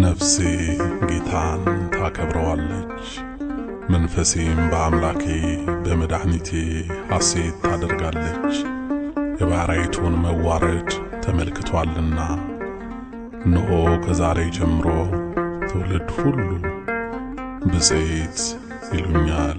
ነፍሴ ጌታን ታከብረዋለች መንፈሴም በአምላኬ በመድኃኒቴ ሐሴት ታደርጋለች የባሪያይቱን መዋረድ ተመልክቷልና እነሆ ከዛሬ ጀምሮ ትውልድ ሁሉ ብፅዕት ይሉኛል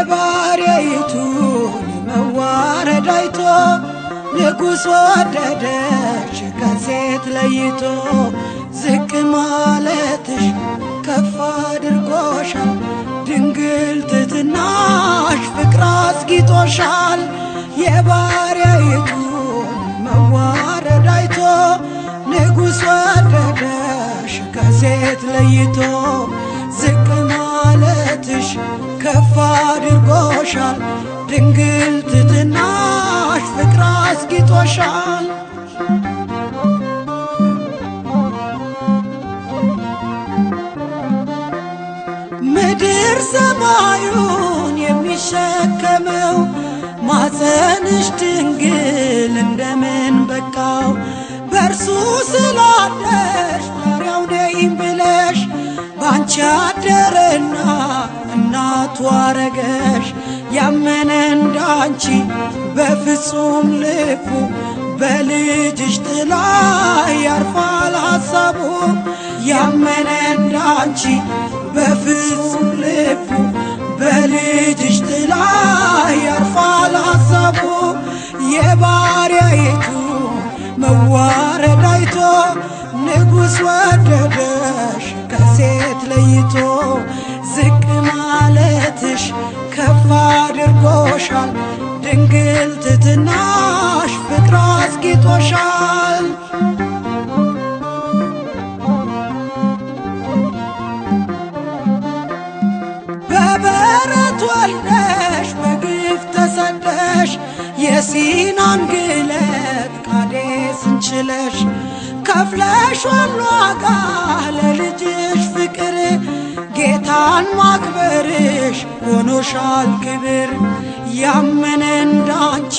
የባሪያይቱን መዋረድ አይቶ ንጉሥ ወደደሽ ከሴት ለይቶ ዝቅ ማለትሽ ከፍ አድርጎሻል ድንግል ትሕትናሽ ፍቅር አስጊጦሻል የባሪያይቱን መዋረድ አይቶ ንጉሥ ወደደሽ ከሴት ለይቶ ዝቅ ማለትሽ ከፍ አድርጎሻል ድንግል ትሕትናሽ ፍቅር አስጊጦሻል ምድር ሰማዩን የሚሸከመው ማፀንሽ ድንግል እንደምን በቃው በእርሱ ስላደርሽ ባሪያው ነኝ ብለሽ ባንቺ አደረና እናቱ አረገሽ ያመነ እንዳንቺ በፍጹም ልቡ በልጅሽ ጥላ ያርፋል ሐሳቡ ያመነ እንዳንቺ በፍጹም ልቡ በልጅሽ ጥላ ያርፋል ሐሳቡ የባሪያይቱ መዋረድ አይቶ ንጉሥ ወደደሽ ከሴት ለይቶ ዝቅ ማለትሽ ከፍ አድርጎሻል ድንግል ትሕትናሽ ፍቅር አስጊጦሻል በበረት ወልደሽ በግፍ ተሰደሽ የሲናን ግለት ቃዴስን ችለሽ ከፍለሻል ዋጋ ለልጅሽ ፍቅር ጌታን ማክበርሽ ሆኖሻል ክብር ያመነ እንዳንቺ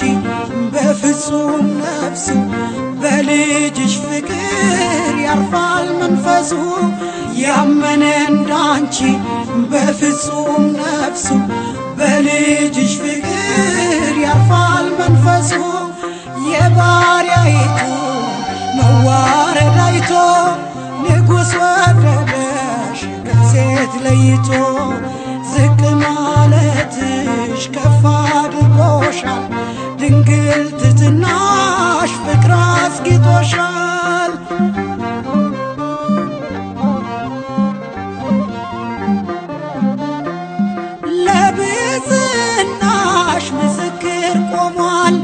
በፍጹም ነፍሱ በልጅሽ ፍቅር ያርፋል መንፈሱ ያመነ እንዳንቺ በፍጹም ነፍሱ በልጅሽ ፍቅር ያርፋል መንፈሱ የባሪያይቱ መዋረድ አይቶ ንጉሥ ወደደሽ ከሴት ለይቶ ዝቅ ማለትሽ ከፍ አድርጎሻል ድንግል ትሕትናሽ ፍቅር አስጊጦሻል ለብፅዕናሽ ምስክር ቆሟል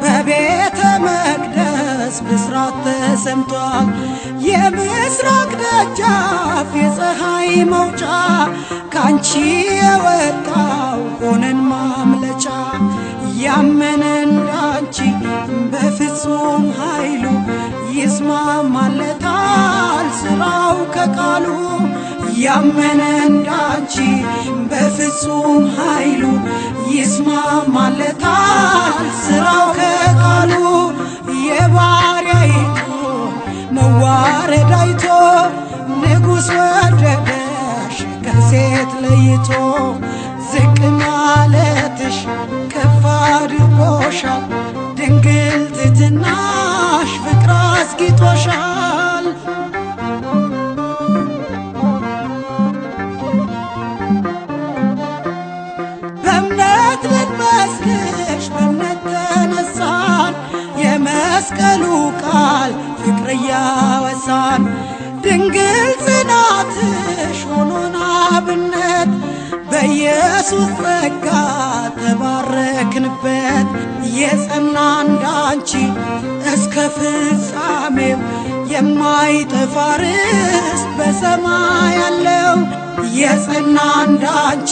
በቤተ መቅደስ ብስራት ተሰምቷል የምስራቅ ደጃፍ የፀሐይ መውጫ ካንቺ የወጣው ሆነን ማምለጫ ያመነ እንዳንቺ በፍጹም ኃይሉ ይስማማለታል ስራው ከቃሉ ያመነ እንዳንቺ በፍጹም ኃይሉ ይስማማለታል ስራው ከቃሉ የባሪያይቱ መዋረድ አይቶ ንጉሥ ወደደሽ ከሴት ለይቶ ዝቅ ማለትሽ ከፍ አድርጎሻል ድንግል ትሕትናሽ ፍቅር አስጊጦሻል በእምነት ልንመስልሽ በእምነት ተነሳን የመስቀሉ ቃል ፍቅር እያወሳን ድንግል ጽናትሽ ሆኖን አብነት በኢየሱስ ጸጋ ተባረክንበት የጸና እንዳንቺ እስከ ፍጻሜው የማይጠፋ ርስት በሰማይ ያለው የጸና እንዳንቺ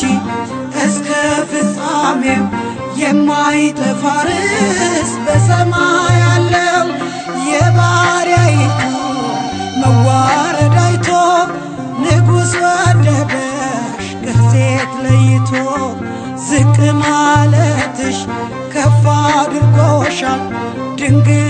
እስከ ፍጻሜው የማይጠፋ ርስ በሰማይ ያለው የባሪያይቱ መዋረድ አይቶ ንጉሥ ወደደሽ ከሴት ለይቶ ዝቅ ማለትሽ ከፍ አድርጎሻል ድንግል